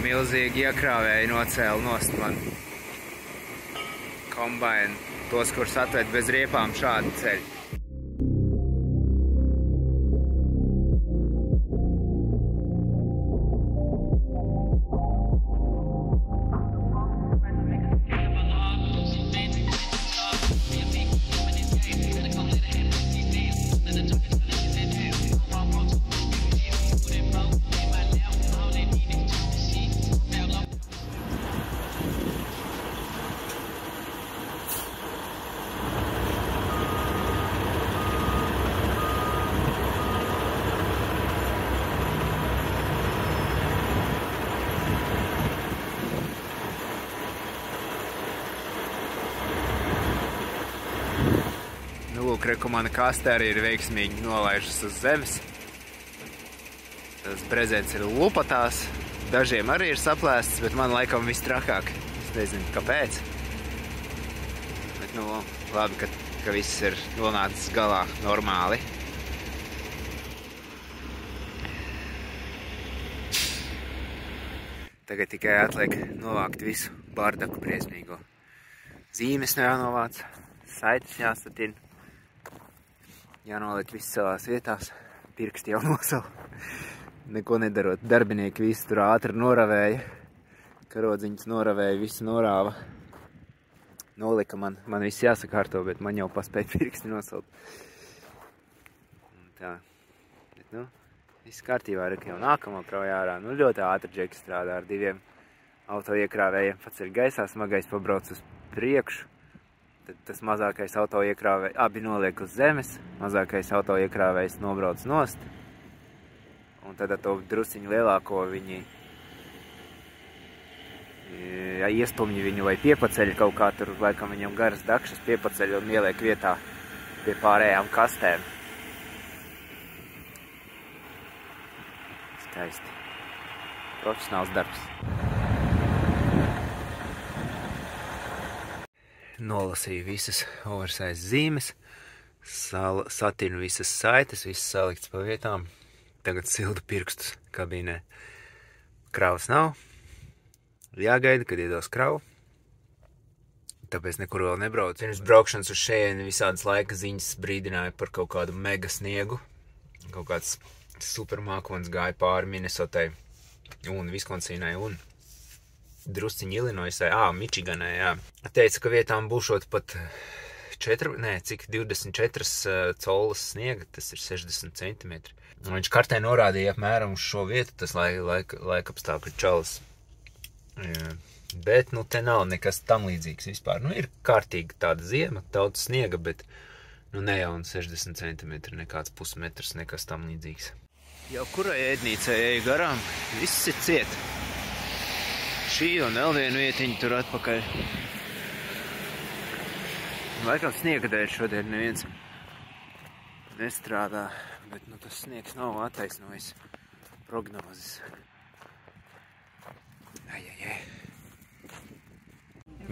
milzīgi iekrāvēji nocēla nost man kombainu. Tos, kurus atved bez riepām, šādi ceļi. Lūk, reku mana kaste arī ir veiksmīgi nolaižas uz zemes. Tas brezents ir lupatās. Dažiem arī ir saplēsts, bet man laikam viss trakāk. Es nezinu, kāpēc. Bet, nu, labi, ka viss ir nonācis galā normāli. Tagad tikai atliek novākt visu bardaku briesmīgo. Zīmes jānovāc, saites jāstatina. Jānoliek viss savās vietās, pirksti jau nosala. Neko nedarot, darbinieki visu tur ātri noravēja. Karodziņas noravēja, visu norāva. Nolika man viss jāsakārto, bet man jau paspēja pirksti nosalt. Tā, bet, nu, viss kārtībā, reka jau nākamo krauja ārā. Nu, ļoti ātri džeki strādā ar 2 auto iekrāvējiem. Paceļ gaisā, smagais pabrauc uz priekšu. Tad tas mazākais auto iekrāvējs, abi noliek uz zemes, mazākais auto iekrāvējs nobrauc nost. Un tad ar to drusiņu lielāko viņi iestumļi viņu vai piepaceļ kaut kā tur, laikam viņam garas dakšas piepaceļ un ieliek vietā pie pārējām kastēm. Skaisti. Profesionāls darbs. Nolasīju visas oversize zīmes, satinu visas saites, visas saliktas pa vietām. Tagad sildu pirkstus kabīnē. Kravas nav. Jāgaida, kad iedos kravu. Tāpēc nekur vēl nebraucu. Pirms braukšanas uz šejieni visādas laika ziņas brīdināja par kaut kādu mega sniegu. Kaut kāds supermākonis gāja pāri Minnesotai un Viskonsīnai un drusciņi Illinoisai, Mičiganai, jā. Teica, ka vietām būšot pat 24 collas sniega, tas ir 60 centimetri. Viņš kartē norādīja apmēram uz šo vietu, tas laikapstākļu čalis. Bet, nu, te nav nekas tam līdzīgs vispār. Nu, ir kārtīgi tāda ziema, daudz sniega, bet, nu, ne jau 60 centimetri, nekāds pusmetrs, nekas tam līdzīgs. Jau kurai ēdnīcai eju garām, viss ir ciet. Šī un vēl vienu vietiņu tur atpakaļ. Laikam sniega dēļ šodien neviens nestrādā, bet nu, tas sniegs nav attaisnojis prognozes.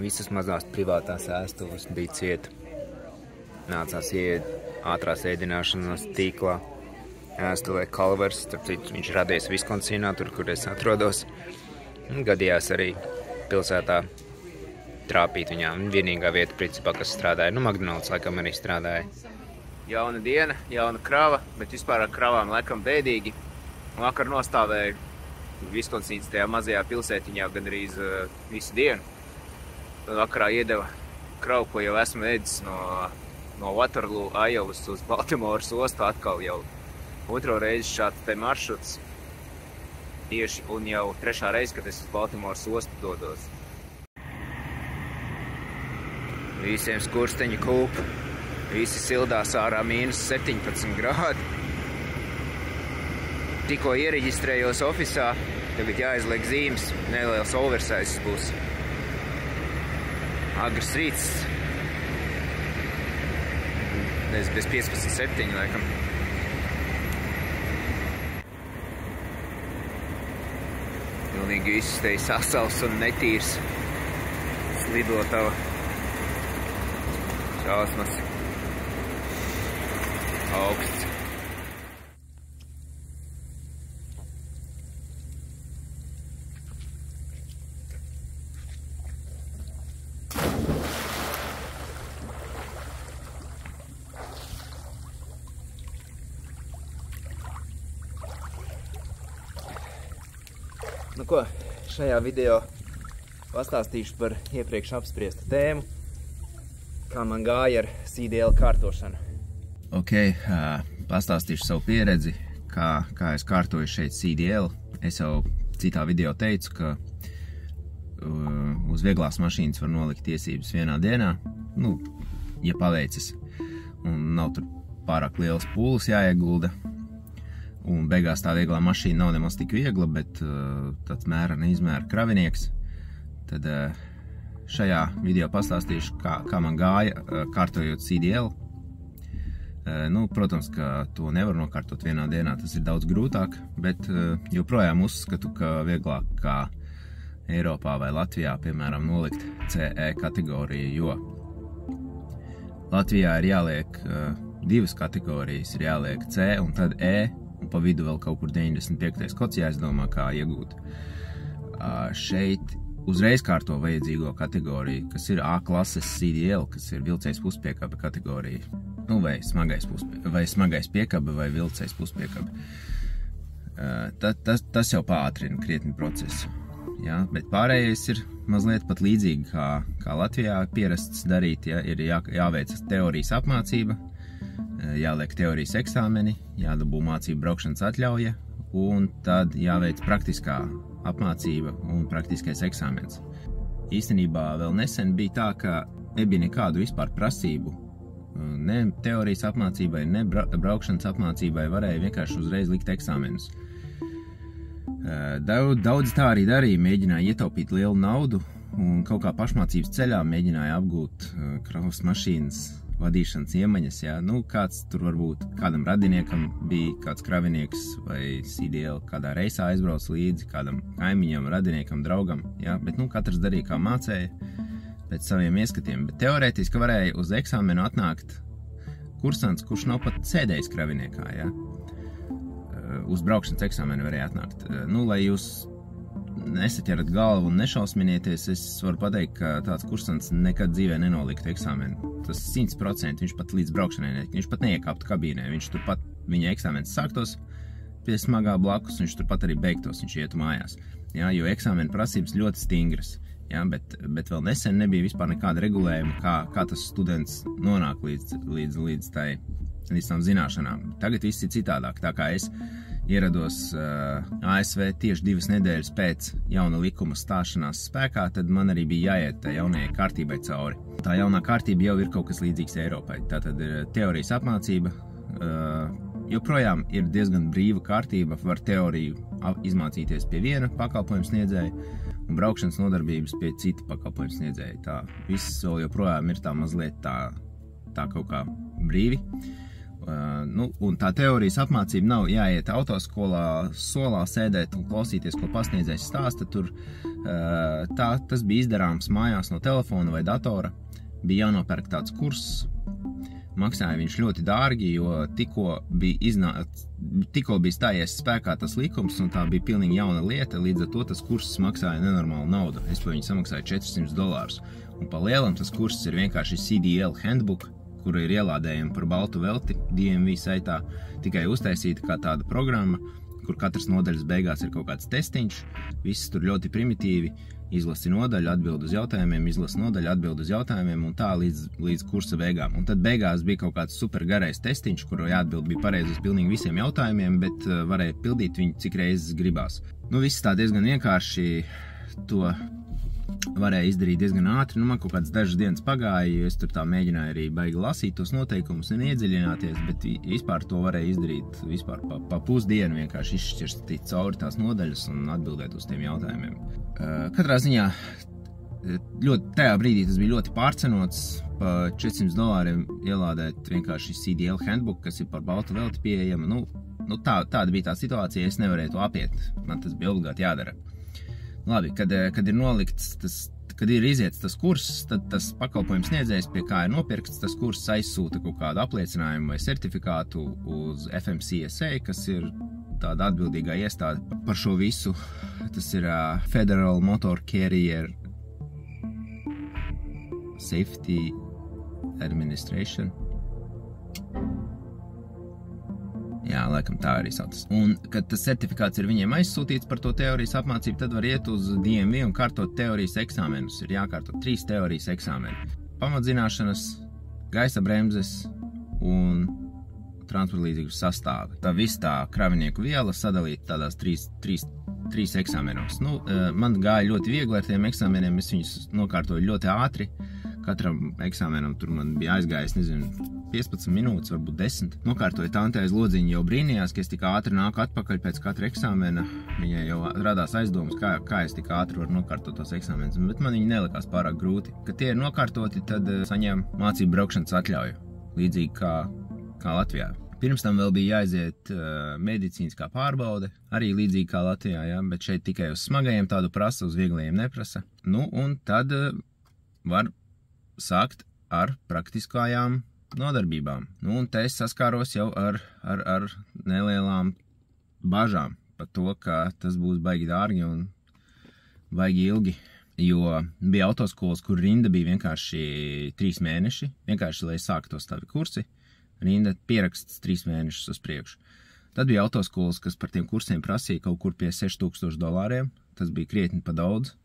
Visas mazās privātās ēstuves bija cieta. Nācās iet ātrās ēdināšanas tīklā. Ēstuvē Kalvers, starp citu, viņš radies Viskonsīnā, tur, kur es atrodos. Gadījās arī pilsētā trāpīt viņām. Vienīgā vieta, principā, kas strādāja. Nu, McDonald's laikam arī strādāja. Jauna diena, jauna krava, bet vispār ar kravām laikam bēdīgi. Vakar nostāvēju Viskonsīnas tajā mazajā pilsētiņā gandrīz visu dienu. Tad vakarā iedeva kravu, ko jau esmu ēdis no Waterloo, Iovas uz Baltimoras ostu atkal jau otro reizi šāds te maršruts. Tieši un jau 3. reize, kad es uz Baltimoras ostu dodos. Visiem skursteņi kūp, visi sildās ārā -17 grādi. Tikko iereģistrējos ofisā, tagad jāizliek zīmes, neliels oversize būs. Agrs rīts, bez 15:7 laikam. Pilnīgi viss te sasals un netīrs. Slidotava. Šausmas. Augsts. Nu ko, šajā video pastāstīšu par iepriekš apspriestu tēmu, kā man gāja ar CDL kārtošanu. Ok, pastāstīšu savu pieredzi, kā es kārtoju šeit CDL. Es jau citā video teicu, ka uz vieglās mašīnas var nolikt tiesības vienā dienā, nu, ja paveicis, un nav tur pārāk liels pūles jāiegulda. Un beigās tā vieglā mašīna nav nemaz tik viegla, bet tāds mēra neizmēra kravinieks. Tad šajā video pastāstīšu, kā man gāja kārtojot CDL. Nu, protams, ka to nevar nokārtot vienā dienā, tas ir daudz grūtāk, bet joprojām uzskatu, ka vieglāk kā Eiropā vai Latvijā, piemēram, nolikt CE kategoriju, jo Latvijā ir jāliek divas kategorijas, ir jāliek C un tad E, un pa vidu vēl kaut kur 95. kods jāizdomā, kā iegūt. Šeit uzreiz kārto vajadzīgo kategoriju, kas ir A klases CDL, kas ir vilcējs puspiekabe kategorija. Nu, vai smagais piekabe vai vilcējs puspiekabe. Tas jau pātrina krietni procesu. Ja? Bet pārējais ir mazliet pat līdzīgi, kā Latvijā pierasts darīt. Ja? Ir jāveic teorijas apmācība, jāliek teorijas eksāmeni, jādabū mācību braukšanas atļauja, un tad jāveic praktiskā apmācība un praktiskais eksāmens. Īstenībā vēl nesen bija tā, ka nebija nekādu vispār prasību. Ne teorijas apmācībai, ne braukšanas apmācībai varēja vienkārši uzreiz likt eksāmenus. Daudz tā arī darīja, mēģināja ietaupīt lielu naudu un kaut kā pašmācības ceļā mēģināja apgūt kravas mašīnas vadīšanas iemaņas, jā. Nu, kāds tur varbūt kādam radiniekam bija kāds kravinieks vai CDL kādā reisā aizbrauc līdzi, kādam kaimiņam, radiniekam, draugam, jā. Bet, nu, katrs darīja kā mācēja pēc saviem ieskatiem. Bet teorētiski varēja uz eksāmenu atnākt kursants, kurš nav pat sēdējis kraviniekā, jā. Uz braukšanas eksāmenu varēja atnākt. Nu, lai jūs nesaķerat galvu un nešausminieties, es varu pateikt, ka tāds kursants nekad dzīvē nenolikt eksāmenu. Tas 100%, viņš pat līdz braukšanai, viņš pat neiekāptu kabīnē, viņš turpat, viņa eksāmenis sāktos pie smagā blakus, viņš turpat arī beigtos, viņš ietu mājās. Jā, jo eksāmena prasības ļoti stingras, jā, bet vēl nesen nebija vispār nekāda regulējuma, kā tas students nonāk līdz tām zināšanām. Tagad viss ir citādāk, tā kā es ierados ASV tieši 2 nedēļas pēc jauna likuma stāšanās spēkā, tad man arī bija jāiet tā jaunajai kārtībai cauri. Tā jaunā kārtība jau ir kaut kas līdzīgs Eiropai. Tātad teorijas apmācība joprojām ir diezgan brīva kārtība, var teoriju izmācīties pie viena pakalpojuma sniedzēja un braukšanas nodarbības pie cita pakalpojuma sniedzēja. Tā viss vēl joprojām ir tā mazliet tā kaut kā brīvi. Nu, un tā teorijas apmācība nav jāiet autoskolā, solā sēdēt un klausīties, ko pasniedzējs stāsta. Tur tas bija izdarāms mājās no telefona vai datora. Bija jānopērk tāds kurss. Maksāja viņš ļoti dārgi, jo tikko bija stājies spēkā tas likums, un tā bija pilnīgi jauna lieta, līdz ar to tas kurss maksāja nenormālu naudu. Es par viņu samaksāju $400. Un pa lielam tas kurss ir vienkārši CDL handbook, kura ir ielādējama par baltu velti DMV saitā, tikai uztaisīta kā tāda programma, kur katras nodaļas beigās ir kaut kāds testiņš, viss tur ļoti primitīvi, izlasi nodaļu, atbild uz jautājumiem, izlasi nodaļu, atbild uz jautājumiem, un tā līdz kursa beigām. Un tad beigās bija kaut kāds super garais testiņš, kuru jāatbild bija pareizi uz pilnīgi visiem jautājumiem, bet varēja pildīt viņu cik reizes gribās. Nu, viss tā diezgan vienkārši, to varēja izdarīt diezgan ātri. Nu, man kaut kāds dažas dienas pagāja, jo es tur tā mēģināju arī baigi lasīt tos noteikumus un iedziļināties, bet vispār to varēja izdarīt vispār pa pusdienu, vienkārši izšķirstīt cauri tās nodaļas un atbildēt uz tiem jautājumiem. Katrā ziņā tajā brīdī tas bija ļoti pārcenots, pa $400 ielādēt vienkārši CDL handbook, kas ir par baltu velti pieejama. Nu, tāda bija tā situācija, es nevarēju to apiet, man tas bija obligāti jādara. Labi, kad ir nolikts kad ir iziets tas kurss, tad tas pakalpojums sniedzējs, pie kā ir nopirkts tas kurss, aizsūta kaut kādu apliecinājumu vai certifikātu uz FMCSA, kas ir tāda atbildīgā iestāde par šo visu. Tas ir Federal Motor Carrier Safety Administration. Jā, laikam tā arī saucas. Un, kad tas certifikāts ir viņiem aizsūtīts par to teorijas apmācību, tad var iet uz DMV un kārtot teorijas eksāmenus. Ir jākārtot 3 teorijas eksāmeni. Pamatzināšanas, gaisa bremzes un transporta līdzekļu sastāvi. Tā viss tā kravinieku viela sadalīta tādās 3 eksāmenos. Man gāja ļoti viegli ar tiem eksāmeniem, es viņus nokārtoju ļoti ātri. Katram eksāmenam tur man bija aizgājis, 15 minūtes, varbūt 10. Nokārtoja Tante aiz lodziņa jau brīnījās, ka es tik ātri nāku atpakaļ pēc katra eksāmena. Viņai jau radās aizdomas, kā es tik ātri varu nokārtot tos eksāmenus, bet man viņi nelikās pārāk grūti. Kad tie ir nokārtoti, tad saņem mācību braukšanas atļauju, līdzīgi kā Latvijā. Pirms tam vēl bija jāaiziet medicīniskā pārbaude, arī līdzīgi kā Latvijā, ja? Bet šeit tikai uz smagajiem tādu prasa, uz vieglajiem neprasa. Un tad var sākt ar praktiskajām nodarbībām. Un te es saskāros jau ar nelielām bažām par to, ka tas būs baigi dārgi un baigi ilgi, jo bija autoskolas, kur rinda bija vienkārši 3 mēneši, vienkārši, lai sāktu tos tavi kursi, rinda pieraksts 3 mēnešus uz priekšu. Tad bija autoskolas, kas par tiem kursiem prasīja kaut kur pie $6000, tas bija krietni pa daudz.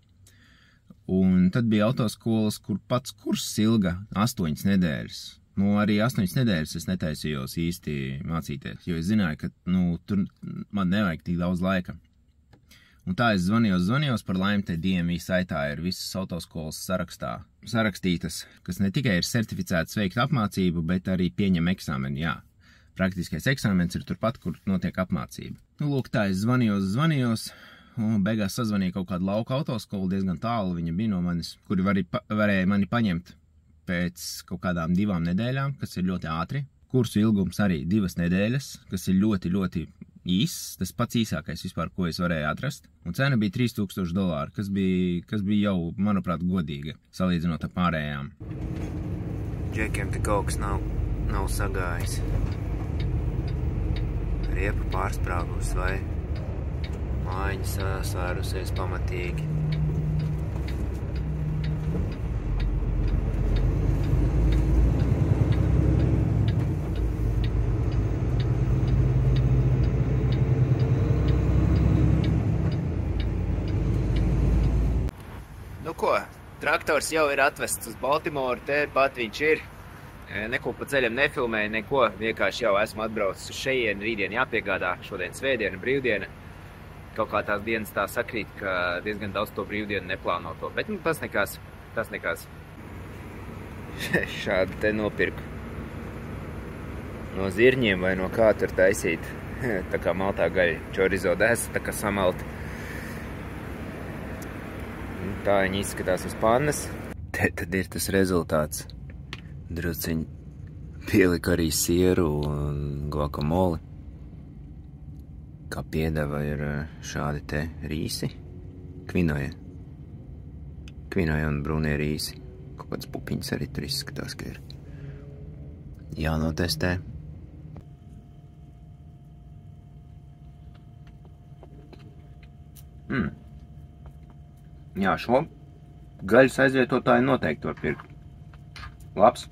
Un tad bija autoskolas, kur pats kurs ilga 8 nedēļas. Arī 8 nedēļas es netaisījos īsti mācīties, jo es zināju, ka tur man nevajag tik daudz laika. Un tā es zvanījos, par laimi te DMV saitā ir visas autoskolas sarakstītas, kas ne tikai ir certificētas veikt apmācību, bet arī pieņem eksāmeni, jā. Praktiskais eksāmens ir turpat, kur notiek apmācība. Lūk, tā es zvanījos. Un beigās sazvanīja kaut kādu lauka autoskolu, diezgan tālu viņa bija no manis, kuri varēja mani paņemt pēc kaut kādām 2 nedēļām, kas ir ļoti ātri. Kursu ilgums arī 2 nedēļas, kas ir ļoti, ļoti īss, tas pats īsākais vispār, ko es varēju atrast. Un cena bija $3000, kas bija jau, manuprāt, godīga, salīdzinot ar pārējām. Džekiem te kaut kas nav sagājis. Riepa pārsprāgus vai... Mājiņa sāsvērusies pamatīgi. Traktors jau ir atvests uz Baltimoru, te pat viņš ir. Neko pa ceļam nefilmēju, neko, vienkārši jau esmu atbraucis uz šejienu, rītdien jāpiegādā, šodien svētdiena, brīvdiena. Kaut kā tās dienas tā sakrīt, ka diezgan daudz to brīvdienu neplāno to, bet tas nekās. Šādi te nopirku. No zirņiem vai no kā tur taisīt, tā kā maltā gaļa, čorizo dēsa, tā kā samalta. Tā viņi izskatās uz pannas. Te tad ir tas rezultāts. Druciņi pielika arī sieru un guacamole. Kā piedeva ir šādi te rīsi. Kvinoja un brūnie rīsi. Kaut kāds pupiņas arī tur izskatās, ka ir jānotestē. Jā, šo gaļas aizvietotāju noteikti var pirkt. Labs.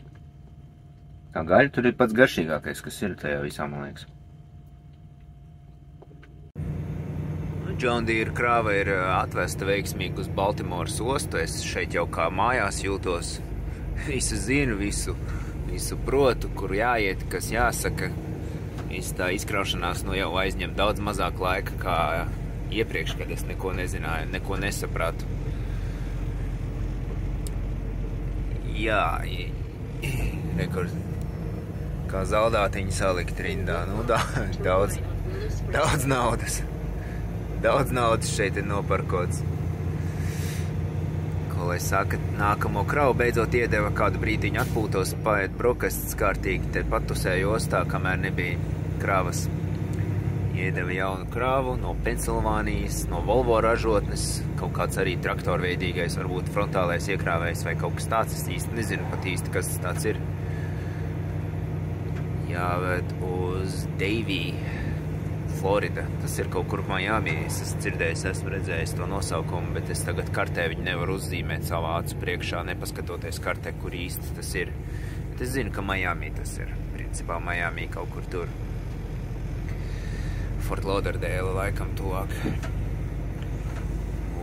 Tā gaļa tur ir pats garšīgākais, kas ir tajā visā, man liekas. John Deere krāva ir atvesta veiksmīgi uz Baltimoras ostu. Es šeit jau kā mājās jūtos. Visu zinu, visu protu, kur jāiet, kas jāsaka. Visu tā izkraušanās jau aizņem daudz mazāk laika kā iepriekš, kad es neko nezināju, neko nesapratu. Jā, rekord, kā zaldātiņi salikt rindā. Daudz naudas. Daudz naudas šeit ir noparkots. Ko lai saka, nākamo kravu beidzot iedeva kādu brītiņu atpūtos, paēt brokastis kārtīgi, te patusēju ostā, kamēr nebija kravas. Iedeva jaunu kravu no Pensilvānijas, no Volvo ražotnes, kaut kāds arī traktorveidīgais, varbūt frontālais iekrāvējs vai kaut kas tāds, es īsti nezinu pat īsti, kas tas tāds ir. Jāved uz Davie, Florida. Tas ir kaut kur Miami. Es esmu dzirdējis, esmu redzējis to nosaukumu, bet es tagad kartē viņu nevaru uzzīmēt savā acu priekšā, nepaskatoties kartē, kur īsti tas ir. Bet es zinu, ka Miami tas ir. Principā Miami kaut kur tur. Fort Lauderdale laikam tuvāk.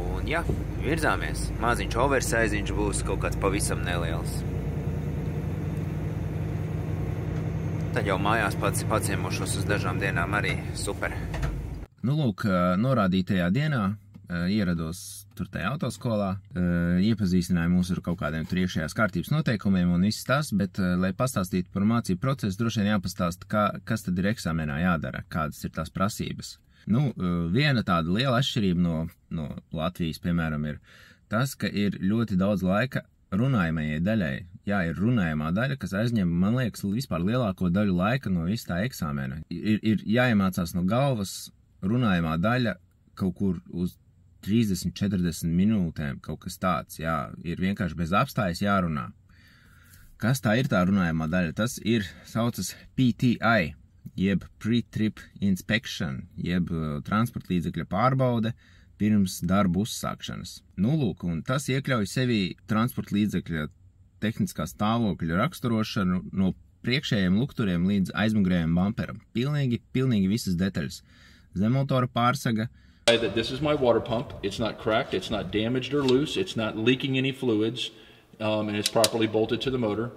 Un jā, virzāmies. Maziņš oversiziņš būs kaut kāds pavisam neliels. Tad jau mājās pats paciemošos uz dažām dienām arī super. Nu, lūk, norādītajā dienā ierados tur tajā autoskolā, iepazīstināja mūs ar kaut kādiem tur iekšējās kārtības noteikumiem un viss tas, bet, lai pastāstītu par mācību procesu, droši vien jāpastāsta, kas tad ir eksāmenā jādara, kādas ir tās prasības. Nu, viena tāda liela atšķirība no Latvijas, piemēram, ir tas, ka ir ļoti daudz laika runājamajai daļai. Jā, ir runājamā daļa, kas aizņem, man liekas, vispār lielāko daļu laika no visu tā eksāmena. Ir jāiemācās no galvas runājamā daļa kaut kur uz 30-40 minūtēm, kaut kas tāds, jā, ir vienkārši bez apstājas jārunā. Kas tā ir tā runājamā daļa? Tas ir, saucas PTI, jeb Pre-Trip Inspection, jeb transporta līdzekļa pārbaude pirms darbu uzsākšanas. Nu, lūk, un tas iekļauj sevi transporta līdzekļa tehniskā stāvokļa raksturošanu no priekšējiem lukturiem līdz aizmugurējiem bumperam. Pilnīgi visas detaļas. Zemmotora pārsaga. That this is my water pump. It's not cracked, it's not damaged or loose, it's not leaking any fluids, and it's properly bolted to the motor.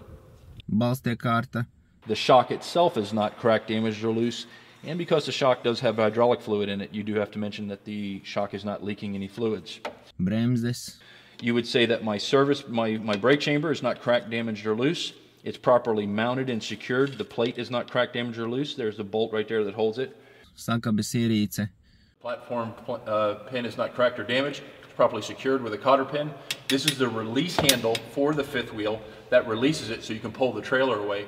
Balstiekārta. The shock itself is not cracked, damaged or loose, and because the shock does have hydraulic fluid in it, you do have to mention that the shock is not leaking any fluids. Bremzes. You would say that my brake chamber is not cracked, damaged or loose. It's properly mounted and secured. The plate is not cracked, damaged or loose. There's the bolt right there that holds it. Sakabes ierīce. Platform pin is not cracked or damaged. It's properly secured with a cotter pin. This is the release handle for the fifth wheel that releases it so you can pull the trailer away.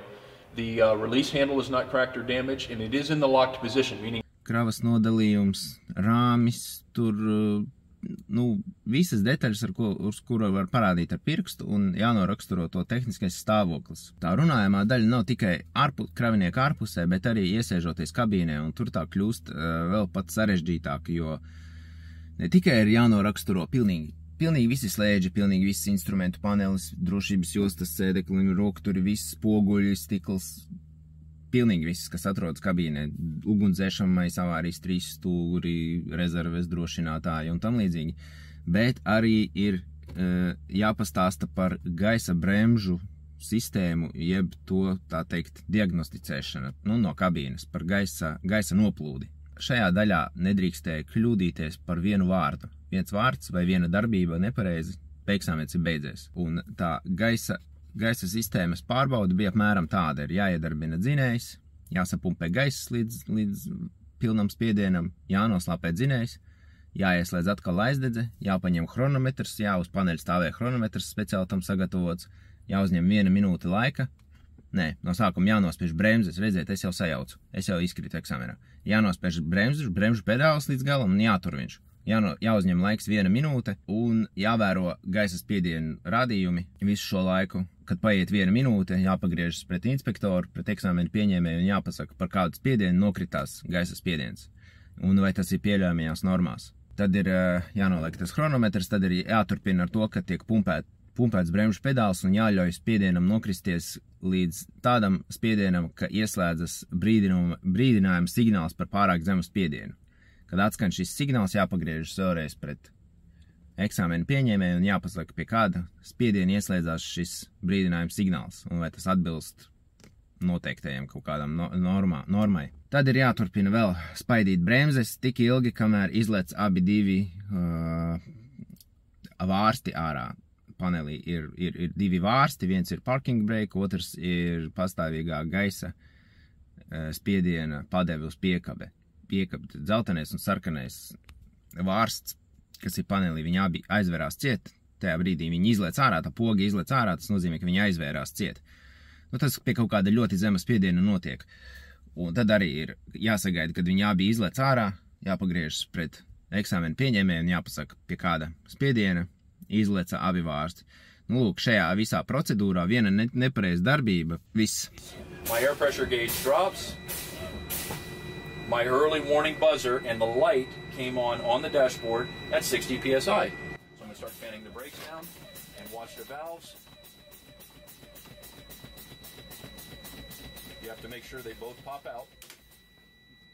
The release handle is not cracked or damaged, and it is in the locked position, meaning Kravas nodalījums, rāmis, tur, visas detaļas, uz kuru var parādīt ar pirkstu un jānoraksturo to tehniskais stāvoklis. Tā runājamā daļa nav tikai kravinieka ārpusē, bet arī iesēžoties kabīnē, un tur tā kļūst vēl pat sarežģītāk, jo ne tikai ir jānoraksturo pilnīgi visi slēdži, pilnīgi visi instrumentu panelis, drošības jostas, sēdekli, rokturi, viss spoguļi, stikls, pilnīgi viss, kas atrodas kabīnē, ugunsdzēšamais, avārijas 3 stūri, rezerves drošinātāji un tam līdzīgi. Bet arī ir jāpastāsta par gaisa bremžu sistēmu, jeb to, tā teikt, diagnosticēšana no kabīnes, par gaisa noplūdi. Šajā daļā nedrīkstēja kļūdīties par vienu vārdu. Viens vārds vai viena darbība nepareizi, eksāmens ir beidzies. Un tā gaisa sistēmas pārbauda bija apmēram tāda. Ir jāiedarbina dzinējs, jāsapumpē gaiss līdz pilnam spiedienam, jānoslāpē dzinējs, jāieslēdz atkal aizdedze, jāpaņem chronometrs, uz paneļa stāvē chronometrs speciāli tam sagatavots, jāuzņem 1 minūte laika. Nē, no sākuma jānospiež bremzes, redziet, es jau sajaucu, es jau izkritu eksāmenā. Jānospiež bremžu pedāls līdz galam un jātur viņš. Jāuzņem laiks 1 minūte un jāvēro gaisa spiedienu rādījumi visu šo laiku. Kad paiet 1 minūte, jāpagriežas pret inspektoru, pret eksāmenu pieņēmēju un jāpasaka, par kādu spiedienu nokritās gaisa spiediens. Un vai tas ir pieļaujamajās normās. Tad ir jānoliek tas chronometrs, tad ir jāturpina ar to, ka tiek pumpēts bremžu pedāls un jāļauj spiedienam nokristies līdz tādam spiedienam, ka ieslēdzas brīdinājuma signāls par pārāk zemu spiedienu. Kad atskan šis signāls, jāpagriežas vēlreiz pret eksāmenu pieņēmēju un jāpasaka, pie kāda spiediena ieslēdzās šis brīdinājuma signāls un vai tas atbilst noteiktajiem kaut kādam normai. Tad ir jāturpina vēl spaidīt bremzes tik ilgi, kamēr izlec abi divi vārsti ārā. Panelī ir 2 vārsti, viens ir parking brake, otrs ir pastāvīgā gaisa spiediena padeve uz piekabe. Dzeltenais un sarkanais vārsts, kas ir panelī, viņi abi aizvērās ciet. Tajā brīdī viņi izlec ārā, tā poga izlec ārā, tas nozīmē, ka viņi aizvērās ciet. Tas pie kaut kāda ļoti zema spiediena notiek. Un tad arī ir jāsagaida, kad viņi abi izlec ārā, jāpagriežas pret eksāmenu pieņēmēju un jāpasaka, pie kāda spiediena izleca abi vārsti. Lūk, šajā visā procedūrā viena nepareiza darbība, viss. My air pressure gauge drops. My early warning buzzer and the light came on the dashboard at 60 psi. So I'm going to start fanning the brakes down and watch the valves. You have to make sure they both pop out.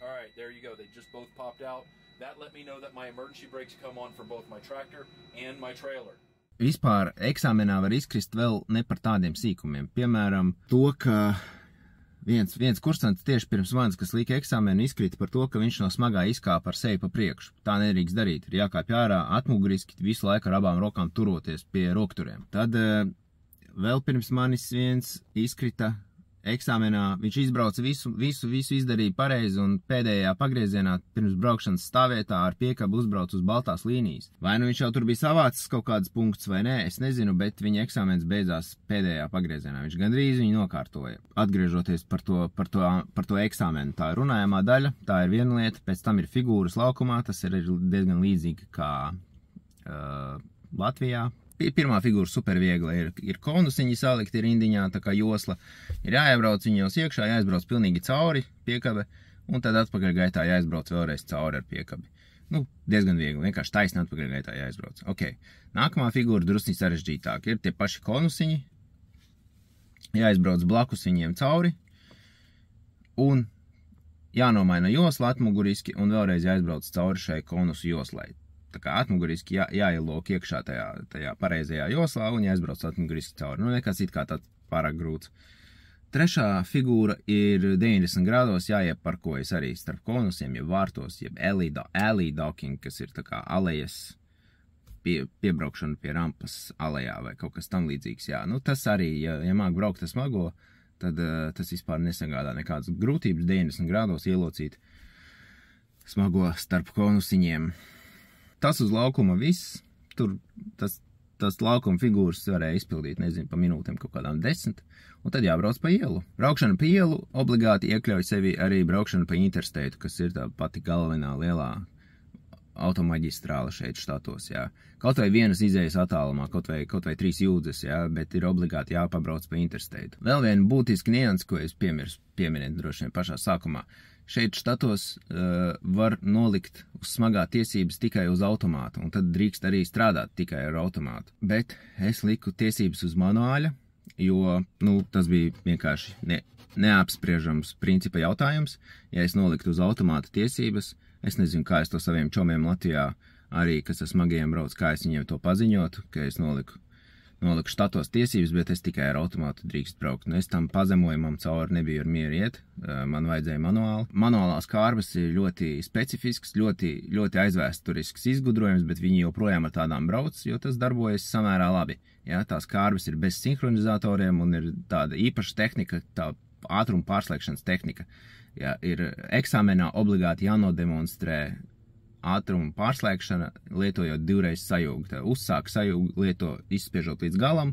All right, there you go. They just both popped out. That let me know that my emergency brakes come on for both my tractor and my trailer. Vispār eksāmenā var izkrist vēl ne par tādiem sīkumiem. Piemēram, to, ka viens kursants tieši pirms manis, kas lika eksāmenu, izkrita par to, ka viņš no smagā izkāpa ar seju pa priekšu. Tā nedrīkst darīt. Ir jākāpj ārā atmuguriski visu laiku ar abām rokām turoties pie rokturiem. Tad vēl pirms manis viens izkrita eksāmenā, viņš izbrauca visu izdarīja pareizi un pēdējā pagriezienā pirms braukšanas stāvvietā ar piekabu uzbrauc uz baltās līnijas. Vai nu viņš jau tur bija savācis kaut kāds punkts vai nē, es nezinu, bet viņa eksāmens beidzās pēdējā pagriezienā. Viņš gandrīz viņu nokārtoja. Atgriežoties par to eksāmenu, tā ir runājamā daļa, tā ir viena lieta, pēc tam ir figūras laukumā, tas ir diezgan līdzīgi kā Latvijā. Pirmā figūra super viegla ir konusiņi salikti rindiņā, tā kā josla. Ir jāiebrauc viņos iekšā, jāizbrauc pilnīgi cauri piekabe, un tad atpakaļ gaitā jāizbrauc vēlreiz cauri ar piekabi. Nu, diezgan viegli, vienkārši taisni atpakaļ gaitā jāizbrauc. Ok, nākamā figūra drusciņ sarežģītāk. Ir tie paši konusiņi, jāizbrauc blakus viņiem cauri, un jānomaina josla atmuguriski, un vēlreiz jāizbrauc cauri šai konusu joslai. Tā kā atmuguriski jāielok iekšā tajā pareizajā joslā un jāizbrauc atmuguriski cauri. Nu, nekas it kā tāds pārāk grūts. Trešā figūra ir 90 grādos jāieparkojas arī starp konusiem, jeb vārtos, jeb alley docking, kas ir tā kā alejas piebraukšana pie rampas alejā vai kaut kas tam līdzīgs. Jā, nu tas arī, ja māk braukt ar smago, tad tas vispār nesagādā nekādas grūtības 90 grādos ielocīt smago starp konusiņiem. Tas uz laukuma viss, tur tas laukuma figūras varēja izpildīt, nezinu, pa minūtēm kaut kādām 10, un tad jābrauc pa ielu. Braukšana pa ielu obligāti iekļauj sevi arī braukšana pa intersteitu, kas ir tā pati galvenā lielā automaģistrāla šeit štatos, jā. Kaut vai vienas izējas attālumā, kaut vai 3 jūdzes, jā, bet ir obligāti jāpabrauc pa intersteitu. Vēl viena būtiska nianses, ko es pieminēt droši vien pašā sākumā. Šeit štatos var nolikt uz smagā tiesības tikai uz automātu, un tad drīkst arī strādāt tikai ar automātu. Bet es liku tiesības uz manuāļa, jo, tas bija vienkārši neapspriežams principa jautājums. Ja es noliktu uz automātu tiesības, es nezinu, kā es to saviem čomiem Latvijā arī, kas ar smagajiem brauc, kā es viņiem to paziņotu, ka es noliku štatos tiesības, bet es tikai ar automātu drīkst braukt. Es tam pazemojumam cauri nebiju ar mieru iet, man vajadzēja manuāli. Manuālās kārbas ir ļoti specifisks, ļoti aizvēsturisks izgudrojums, bet viņi joprojām ar tādām brauc, jo tas darbojas samērā labi. Ja, tās kārbas ir bez sinhronizatoriem un ir tāda īpaša tehnika, tā ātruma pārslēgšanas tehnika. Ja, ir eksāmenā obligāti jānodemonstrē ātruma pārslēgšana, lietojot 2x sajūgu. Tā uzsāk sajūgu lieto izspiežot līdz galam,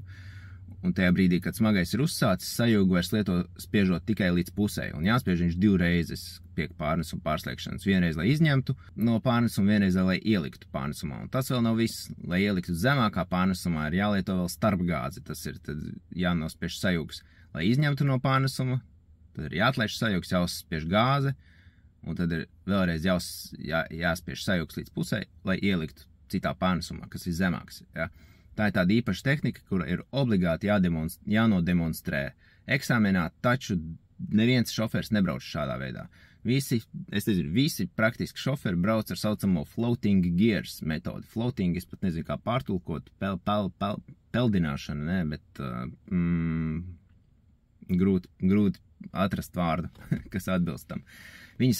un tajā brīdī, kad smagais ir uzsācis, sajūgu vairs lieto spiežot tikai līdz pusē, un jāspiež viņš 2 reizes pie pārnesuma pārslēgšanas. Vienreiz, lai izņemtu no pārnesuma, vienreiz, lai ieliktu pārnesumā. Un tas vēl nav viss. Lai ieliktu zemākā pārnesumā, ir jālieto vēl starpgāzi. Tas ir tad jānospiež sajūgs. Lai izņemtu no pārnesuma, tad ir jāatlaiž sajūgs, jāuzspiež gāze, un tad ir vēlreiz jāspiež sajūgs līdz pusē, lai ieliktu citā pārnesumā, kas ir zemāks. Ja. Tā ir tāda īpaša tehnika, kura ir obligāti jānodemonstrē eksāmenā, taču neviens šofers nebrauc šādā veidā. Visi praktiski šoferi brauc ar saucamo floating gears metodi. Floating, es pat nezinu, kā pārtulkot, peldināšana, ne, bet grūti atrast vārdu, kas atbilst tam. Viņi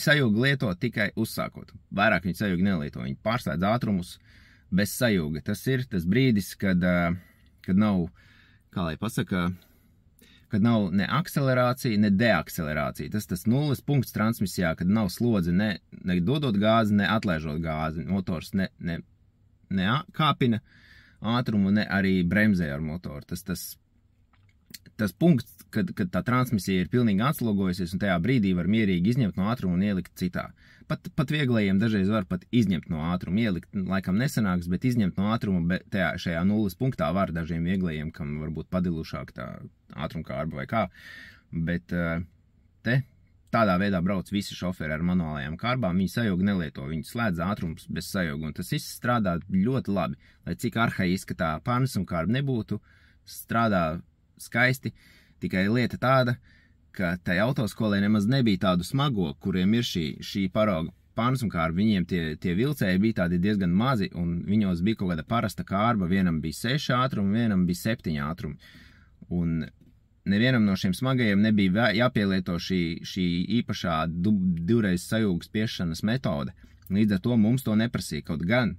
sajūgu lieto tikai uzsākot. Vairāk viņi sajūgu nelieto. Viņi pārslēdz ātrumus bez sajūga. Tas ir tas brīdis, kad nav, kā lai pasaka, kad nav ne akcelerācija, ne deakcelerācija. Tas nulles punkts transmisijā, kad nav slodze ne dodot gāzi, ne atlaižot gāzi. Motors ne kāpina ātrumu, ne arī bremzē ar motoru. Tas punkts, kad tā transmisija ir pilnīgi atslogojusies, un tajā brīdī var mierīgi izņemt no ātruma un ielikt citā. Pat vieglajiem dažreiz var pat izņemt no ātruma, ielikt laikam nesanāks, bet izņemt no ātruma šajā nulles punktā var dažiem vieglajiem, kam varbūt padilušāk tā ātrumkārba vai kā. Bet tādā veidā brauc visi šoferi ar manuālajām kārbām, viņi sajūgu nelieto, viņi slēdz ātrums bez sajūgu, un tas viss strādā ļoti labi, lai cik arhaiska tā pārnesuma kārba nebūtu, strādā skaisti, tikai lieta tāda, ka tai autoskolai nemaz nebija tādu smago, kuriem ir šī parauga pārnesumkārba. Viņiem tie vilcēji bija tādi diezgan mazi, un viņos bija kaut kāda parasta kārba. Vienam bija 6 ātrumi, vienam bija 7 ātrumi. Un nevienam no šiem smagajiem nebija jāpielieto šī īpašā divreiz sajūgas spiešanas metode. Līdz ar to mums to neprasīja. Kaut gan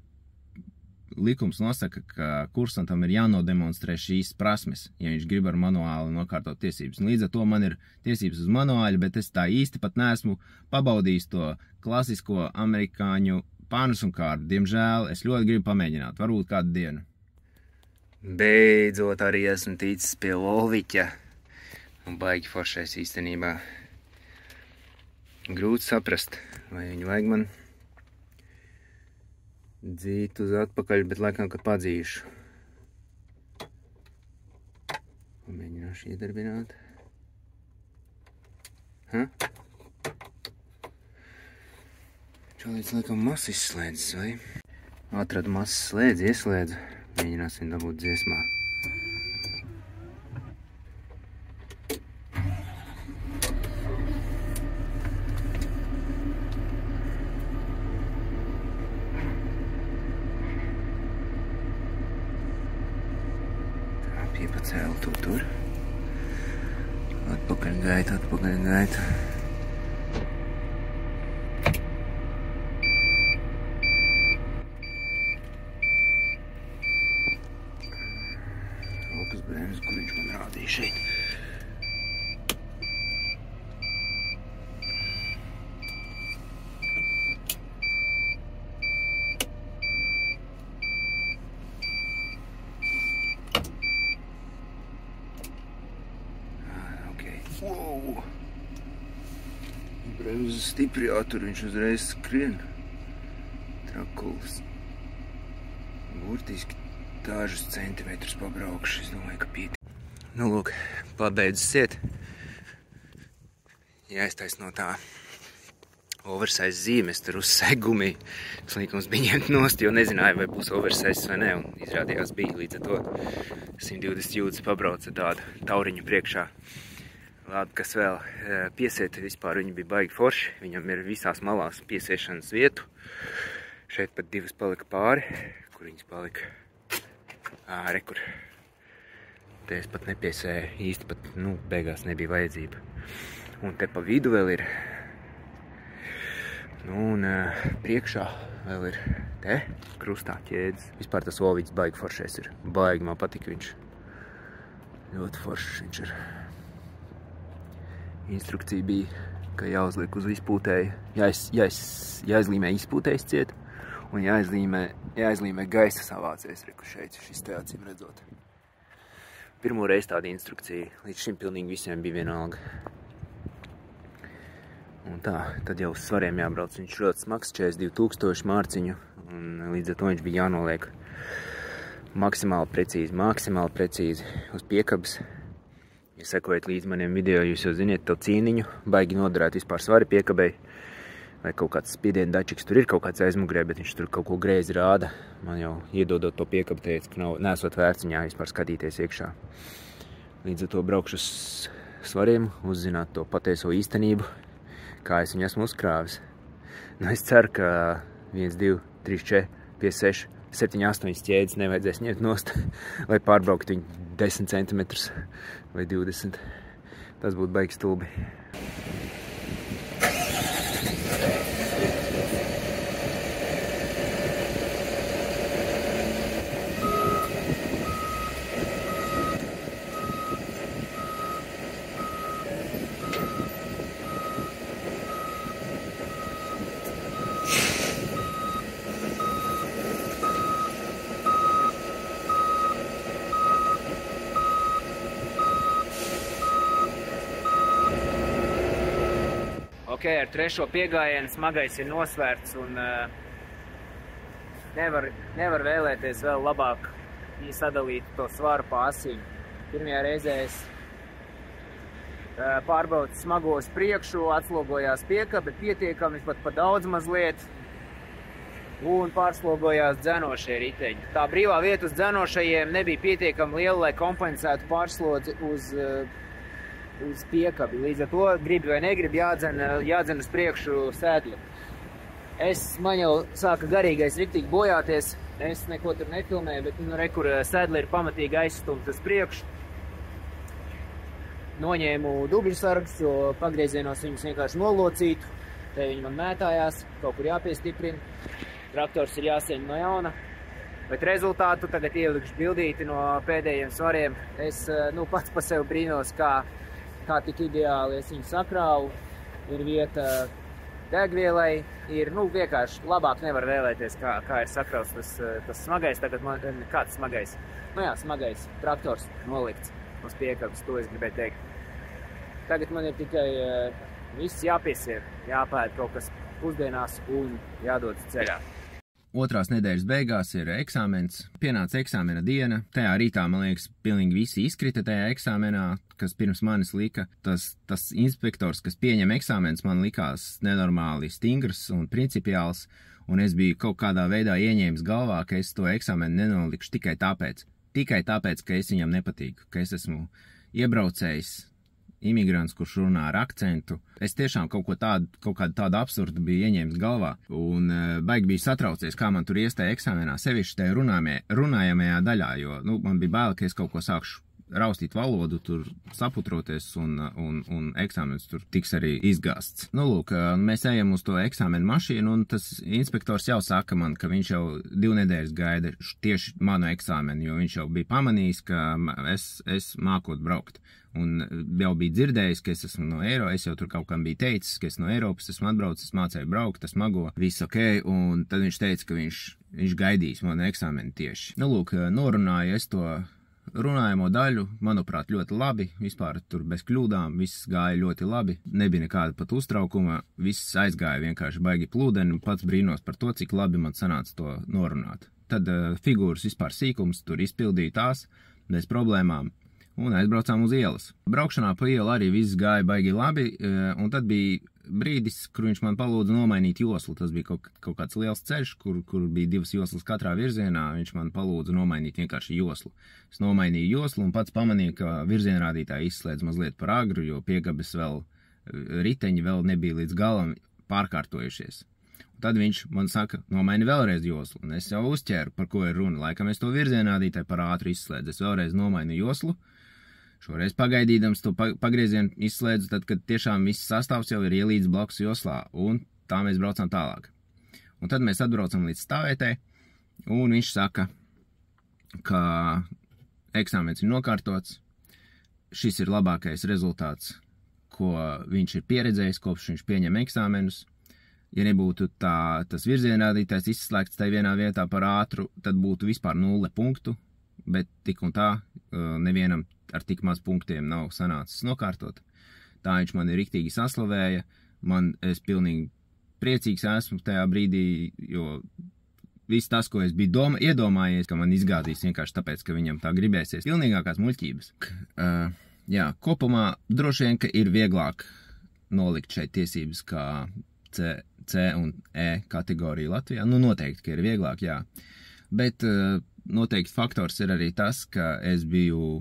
likums nosaka, ka kursantam ir jānodemonstrē šīs prasmes, ja viņš grib ar manuāli nokārtot tiesības. Līdz ar to man ir tiesības uz manuāļu, bet es tā īsti pat neesmu pabaudījis to klasisko amerikāņu pārnesumkārtu. Diemžēl es ļoti gribu pamēģināt, varbūt kādu dienu. Beidzot arī esmu ticis pie Volviķa. Un baigi foršais īstenībā. Grūti saprast, vai viņu vajag man dzīt uz atpakaļ, bet laikam, ka padzīšu. Pamēģināšu iedarbināt. Čalīts laikam masu izslēdzis, vai? Atradu masu slēdzi, ieslēdzu. Mēģināsim dabūt dziesmā. Piepacēlu to tur. Atpakaļ gaita. Rokas bremzes, kur viņš man rādīja šeit. Wow! Bremzes stipri jātur, viņš uzreiz skrien. Trakuls. Burtiski dažus centimetrus pabraukšu, es domāju, ka pietiek. Nu, lūk, pabeidzis iet. Jāiztais no tā oversize zīmes, tur uzsēja gumiju. Slikums bija ņemt nost, jo nezināju, vai būs oversize vai ne, un izrādījās bija līdz ar to 120 jūdzes pabrauca tādu tauriņu priekšā. Labi, kas vēl piesiet, vispār viņi bija baigi forši. Viņam ir visās malās piesiešanas vietu. Šeit pat 2 palika pāri, kur viņas palika. Rekur. Te es pat nepiesēju, īsti pat, beigās nebija vajadzība. Un te pa vidu vēl ir. Un priekšā vēl ir te krustā ķēdes. Vispār tas Volviķis baigi foršais ir. Baigi, man patika viņš. Ļoti foršs viņš ir. Instrukcija bija, ka jāuzliek uz izpūtēju, jāizlīmē izpūtējs ciet un jāizlīmē gaisa savācies, reku šeit, šis te acīm redzot. Pirmo reizi tāda instrukcija, līdz šim pilnīgi visiem bija vienalga. Un tā, tad jau uz svariem jābrauc, viņš ļoti smags, 42 000 mārciņu, un līdz ar to viņš bija jānoliek maksimāli precīzi uz piekabas. Ja sekojat līdz maniem video, jūs jau ziniet to cīniņu, baigi nodarēt vispār svari piekabei, vai kaut kāds spiediena dačiks, tur ir kaut kāds aizmugurē, bet viņš tur kaut ko greizi rāda. Man jau iedodot to piekabu teica, ka nesot vērts viņā vispār skatīties iekšā. Līdz ar to braukšu uz svariem, uzzināt to patieso īstenību, kā es viņu esmu uzkrāvis. Es ceru, ka 1, 2, 3, 4, 5, 6, 7, 8 ķēdes nevajadzēs ņemt nost, lai pārbraukt viņu 10 centimetrus vai 20. Tas būtu baigi stulbi. Ar trešo piegājienu smagais ir nosvērts un nevar vēlēties vēl labāk sadalīt to svaru pa asīm. Pirmajā reizē es pārbraucu smago uz priekšu, atslogojās piekabe pietiekami, pat pa daudz mazliet, un pārslogojās dzenošie riteņi. Tā brīvā vieta uz dzenošajiem nebija pietiekami liela, lai kompensētu pārslodzi uz uz piekabi. Līdz ar to gribi vai negribi jādzen uz priekšu sēdli. Man jau sāka garīgais riktīgi bojāties. Es neko tur nefilmēju, bet kur sēdli ir pamatīgi aizstumta uz priekšu. Noņēmu dubļu sargus, jo pagriezienos viņus vienkārši nolocītu. Te viņi man mētājās, kaut kur jāpiestiprina. Traktors ir jāsieņ no jauna. Bet rezultātu tagad ielikšu bildīti no pēdējiem svariem. Es pats pa sevi brīnos, kā tik ideāli es viņu sakrāvu. Ir vieta degvielai, ir vienkārši labāk nevar vēlēties, kā ir sakrauts tas smagais. Tagad kāds smagais? Smagais traktors nolikts uz piekabes, to es gribēju teikt. Tagad man ir tikai viss jāpiesiet, jāpēd kaut kas pusdienās un jādodas ceļā. Otrās nedēļas beigās ir eksāmens, pienāca eksāmena diena, tajā rītā, man liekas, pilnīgi visi izkrita tajā eksāmenā, kas pirms manis lika. Tas inspektors, kas pieņem eksāmens, man likās nenormāli stingrs un principiāls, un es biju kaut kādā veidā ieņēmis galvā, ka es to eksāmenu nenolikšu tikai tāpēc, ka es viņam nepatīku, ka es esmu iebraucējs, imigrants, kurš runā ar akcentu. Es tiešām kaut kādu tādu absurdu biju ieņēmis galvā, un baigi biju satraucies, kā man tur ies tajā eksāmenā, sevišķi tajā runājamajā daļā, jo, man bija bail, ka es kaut ko sākšu raustīt valodu, tur saputroties, un eksāmens tur tiks arī izgāsts. Mēs ejam uz to eksāmenu mašīnu, un tas inspektors jau saka man, ka viņš jau 2 nedēļas gaida tieši manu eksāmenu, jo viņš jau bija pamanījis, ka es mākot braukt. Un jau bija dzirdējis, ka es esmu no Eiropas, es jau tur kaut kam biju teicis, ka es no Eiropas esmu atbraucis, mācēju braukt, tas smago, viss ok, un tad viņš teica, ka viņš gaidīs manu eksāmenu tieši. Norunāju es to runājamo daļu, manuprāt, ļoti labi, vispār tur bez kļūdām, viss gāja ļoti labi, nebija nekāda pat uztraukuma, viss aizgāja vienkārši baigi plūdeni, pats brīnos par to, cik labi man sanāca to norunāt. Tad figūras vispār sīkums, tur izpildīju tās, bez problēmām. Un aizbraucām uz ielas. Braukšanā pa ielu arī viss gāja baigi labi, un tad bija brīdis, kur viņš man palūdza nomainīt joslu. Tas bija kaut kāds liels ceļš, kur bija 2 joslas katrā virzienā. Viņš man palūdza nomainīt vienkārši joslu. Es nomainīju joslu un pats pamanīju, ka virzienrādītāji izslēdz mazliet par agru, jo piegabes riteņi vēl nebija līdz galam pārkārtojušies. Un tad viņš man saka, nomaini vēlreiz joslu. Un es jau uzķēru, par ko ir runa. Laikam es to virzienrādītāju par ātru izslēdzu. Es vēlreiz nomainu joslu. Šoreiz pagaidīdams to pagriezienu izslēdzu, tad, kad tiešām viss sastāvs jau ir ielīdz blakus joslā, un tā mēs braucam tālāk. Un tad mēs atbraucam līdz stāvvietei, un viņš saka, ka eksāmens ir nokārtots, šis ir labākais rezultāts, ko viņš ir pieredzējis, kopš viņš pieņem eksāmenus. Ja nebūtu tas virzienrādītājs izslēgts tai vienā vietā par ātru, tad būtu vispār 0 punktu, bet tik un tā nevienam ar tik maz punktiem nav sanācis nokārtot. Tā viņš mani riktīgi saslavēja, es pilnīgi priecīgs esmu tajā brīdī, jo viss tas, ko es biju iedomājies, ka man izgādīs vienkārši tāpēc, ka viņam tā gribēsies. Pilnīgākās muļķības. Kopumā droši vien, ka ir vieglāk nolikt šeit tiesības kā C un E kategorija Latvijā. Noteikti, ka ir vieglāk, jā. Bet noteikti faktors ir arī tas, ka es biju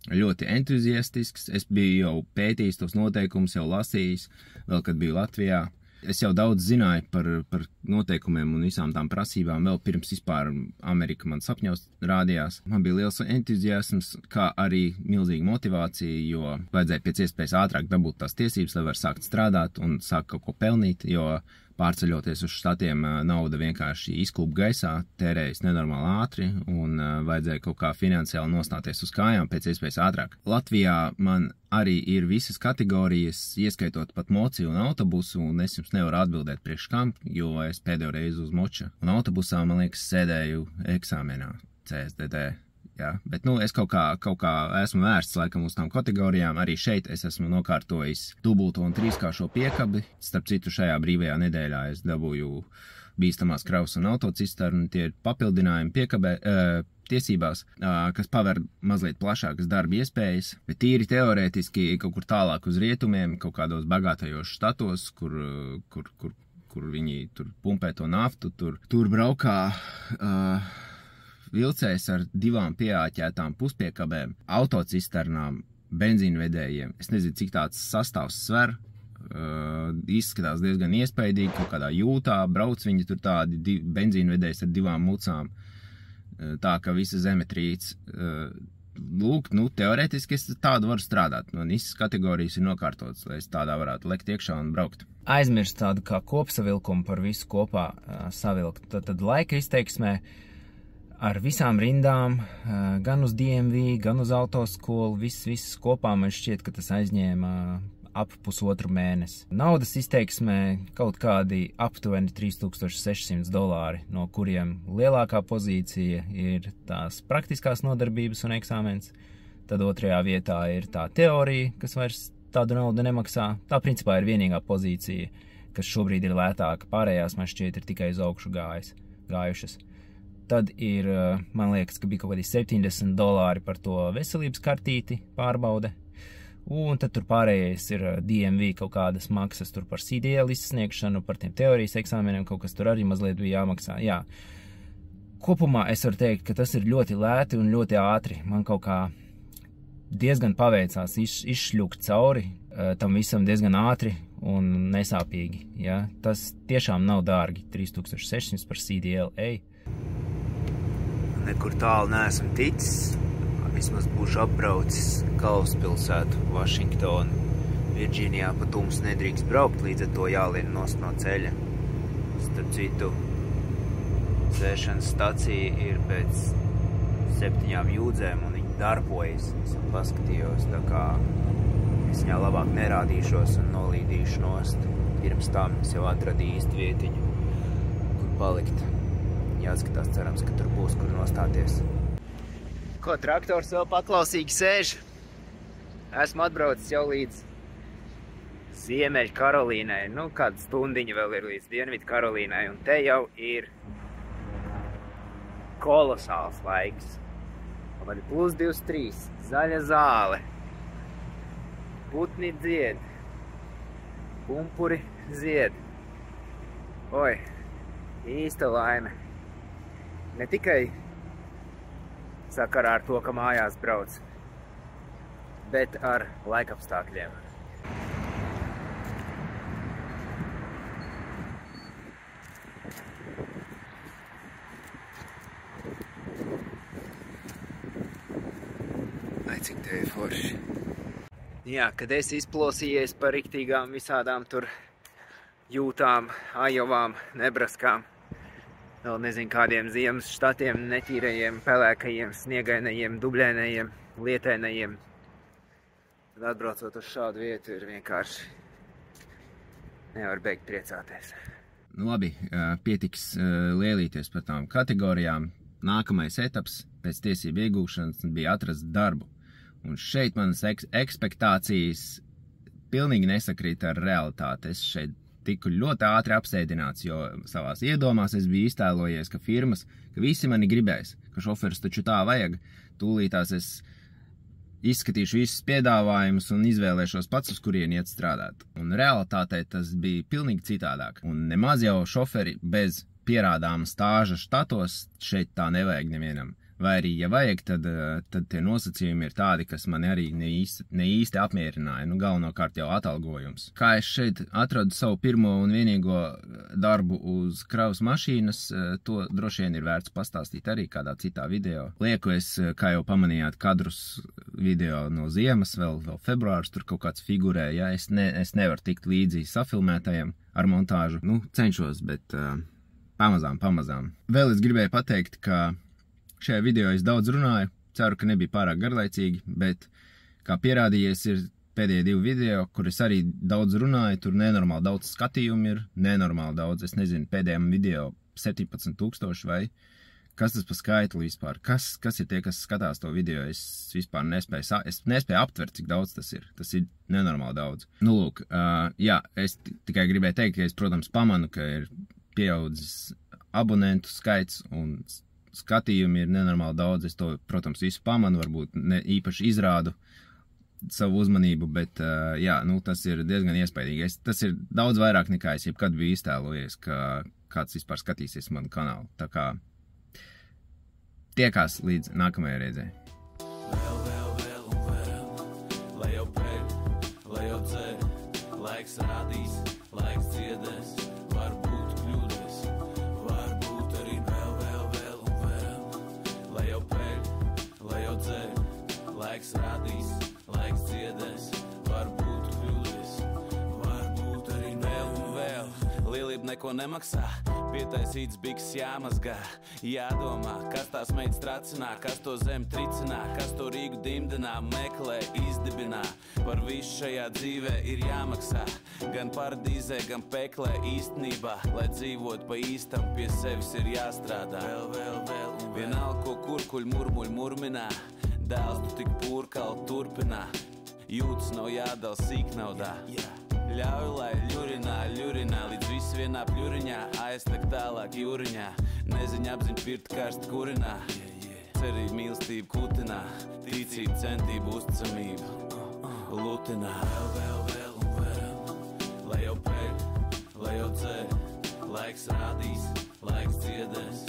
ļoti entuziastisks, es biju jau pētījis tos noteikumus, jau lasījis, vēl kad biju Latvijā. Es jau daudz zināju par noteikumiem un visām tām prasībām, vēl pirms vispār Amerika man sapņos rādījās. Man bija liels entuziasms, kā arī milzīga motivācija, jo vajadzēja pēc iespējas ātrāk dabūt tās tiesības, lai var sākt strādāt un sākt kaut ko pelnīt, jo pārceļoties uz štatiem nauda vienkārši izkūp gaisā, tērējas nenormāli ātri un vajadzēja kaut kā finansiāli nostāties uz kājām pēc iespējas ātrāk. Latvijā man arī ir visas kategorijas, ieskaitot pat moci un autobusu, un es jums nevaru atbildēt priekš kam, jo es pēdējo reizi uz moča. Un autobusā, man liekas, sēdēju eksāmenā CSDD. Jā, bet es kaut kā esmu vērsts laikam uz tām kategorijām. Arī šeit es esmu nokārtojis dubulto un trīskāršo piekabi. Starp citu, šajā brīvajā nedēļā es dabūju bīstamās kravas un autocisternu. Tie ir papildinājumi piekabē, tiesībās, kas paver mazliet plašākas darba iespējas. Bet tīri teorētiski kaut kur tālāk uz rietumiem, kaut kādos bagātajos štatos, kur viņi tur pumpē to naftu, tur braukā vilcējs ar 2 pieāķētām puspiekabēm, autocisternām, benzīnvedējiem. Es nezinu, cik tāds sastāvs sver, izskatās diezgan iespaidīgi, kaut kādā jūtā, brauc viņi tur tādi benzīnvedējs ar 2 mucām, tā ka visa zeme trīc. Lūk, teorētiski es tādu varu strādāt, un visas kategorijas ir nokārtotas, lai es tādā varētu lekt iekšā un braukt. Aizmirst tādu kā kopsavilkumu par visu kopā savilkt. Tad laika izteiksmē ar visām rindām, gan uz DMV, gan uz autoskolu, visas kopā man šķiet, ka tas aizņēma ap 1,5 mēnesi. Naudas izteiksmē kaut kādi aptuveni $3600, no kuriem lielākā pozīcija ir tās praktiskās nodarbības un eksāmens. Tad otrajā vietā ir tā teorija, kas vairs tādu naudu nemaksā. Tā principā ir vienīgā pozīcija, kas šobrīd ir lētāka. Pārējās man šķiet ir tikai uz augšu gājušas. Tad ir, man liekas, ka bija kaut kādi $70 par to veselības kartīti pārbaude. Un tad tur pārējais ir DMV kaut kādas maksas tur par CDL izsniegšanu, par tiem teorijas eksāmeniem, kaut kas tur arī mazliet bija jāmaksā. Jā. Kopumā es varu teikt, ka tas ir ļoti lēti un ļoti ātri. Man kaut kā diezgan paveicās izšļukt cauri tam visam diezgan ātri un nesāpīgi. Ja? Tas tiešām nav dārgi. 3600 par CDL. Nekur tālu neesmu ticis. Vismaz būšu apbraucis galvaspilsētu Vašingtonu. Virģīnijā pa tums nedrīkst braukt, līdz ar to jālien nost no ceļa. Starp citu, dzēšanas stacija ir pēc 7 jūdzēm un viņi darbojas. Es paskatījos, tā kā es viņā labāk nerādīšos un nolīdīšu nost. Pirms tam es jau atradīju īstu vietiņu, kur palikt. Jāatskatās, cerams, ka tur būs, kur nostāties. Ko, traktors vēl paklausīgi sēž? Esmu atbraucis jau līdz Ziemeļ Karolīnai. Kāda stundiņa vēl ir līdz Dienvidu Karolīnai. Un te jau ir kolosāls laiks. Man ir +23, zaļa zāle. Putni dzied. Pumpuri zied. Oi, īsta laime. Ne tikai sakarā ar to, ka mājās brauc, bet ar laikapstākļiem. Ai, cik te ir forši. Jā, kad es izplosījies par riktīgām visādām tur Jūtām, Ajovām, Nebraskām, vēl nezinu kādiem ziemas štatiem, netīrajiem, pelēkajiem, sniegainajiem, dubļainajiem, lietainajiem. Tad atbraucot uz šādu vietu ir vienkārši nevar beigt priecāties. Labi, pietiks lielīties par tām kategorijām. Nākamais etaps pēc tiesību iegūšanas bija atrast darbu. Un šeit manas ekspektācijas pilnīgi nesakrīt ar realitāti. Es šeit tiku ļoti ātri apsēdināts, jo savās iedomās es biju iztēlojies, ka firmas, ka visi mani gribēs, ka šoferis taču tā vajag. Tūlītās es izskatīšu visus piedāvājumus un izvēlēšos pats, uz kurien iet strādāt. Un realitātei tas bija pilnīgi citādāk. Un nemaz jau šoferi bez pierādāma stāža štatos šeit tā nevajag nevienam. Vai arī, ja vajag, tad tie nosacījumi ir tādi, kas mani arī ne īsti apmierināja. Galvenokārt jau atalgojums. Kā es šeit atradu savu pirmo un vienīgo darbu uz kravas mašīnas, to droši vien ir vērts pastāstīt arī kādā citā video. Lieku es, kā jau pamanījāt, kadrus video no ziemas, vēl februārs tur kaut kāds figurē. Ja? Es nevaru tikt līdzi safilmētajiem ar montāžu. Cenšos, bet pamazām. Vēl es gribēju pateikt, ka šajā video es daudz runāju, ceru, ka nebija pārāk garlaicīgi, bet, kā pierādījies, ir pēdējie 2 video, kur es arī daudz runāju, tur nenormāli daudz skatījumu ir, nenormāli daudz, es nezinu, pēdējiem video 17,000 vai, kas tas pa skaitli vispār, kas ir tie, kas skatās to video, es vispār nespēju aptvert, cik daudz tas ir nenormāli daudz. Lūk, jā, es tikai gribēju teikt, ka es, protams, pamanu, ka ir pieaudzis abonentu skaits un skatījumi ir nenormāli daudz, es to, protams, visu pamanu, varbūt ne īpaši izrādu savu uzmanību, bet, jā, tas ir diezgan iespaidīgi. Tas ir daudz vairāk nekā es jebkad biju iztēlojies, ka kāds vispār skatīsies manu kanālu. Tā kā tiekās līdz nākamajai reizei. lai jau dzēr, laiks rādīs, laiks dziedēs, varbūt kļūdies, varbūt arī vēl un vēl, lai jau pēļ, lai jau dzēr, laiks rādīs, laiks dziedēs, varbūt kļūdies, varbūt arī vēl un vēl. Lielība neko nemaksā, pietaisīts biks jāmazgā, jādomā, kas tās meitas tracinā, kas to zem tricinā, kas to Rīgu dimdinā, meklē, izdibinā. Par visu šajā dzīvē ir jāmaksā, gan paradīzē, gan peklē īstenībā, lai dzīvot pa īstam, pie sevis ir jāstrādā. Vēl, vienalga, ko kurkuļ murminā, dēls tu tik pūrkali turpinā, jūtas nav jādala sīknaudā. Ļauj, lai ļurinā, līdz viss vienā pļuriņā, aiztek tālāk jūriņā, neziņa apziņa pirkt karst kurinā, cerība mīlestība kutinā, ticība, centība, uzticamība, lutinā. Vēl un vēl, lai jau pēļ, lai jau dzēr, laiks rādīs, laiks dziedēs,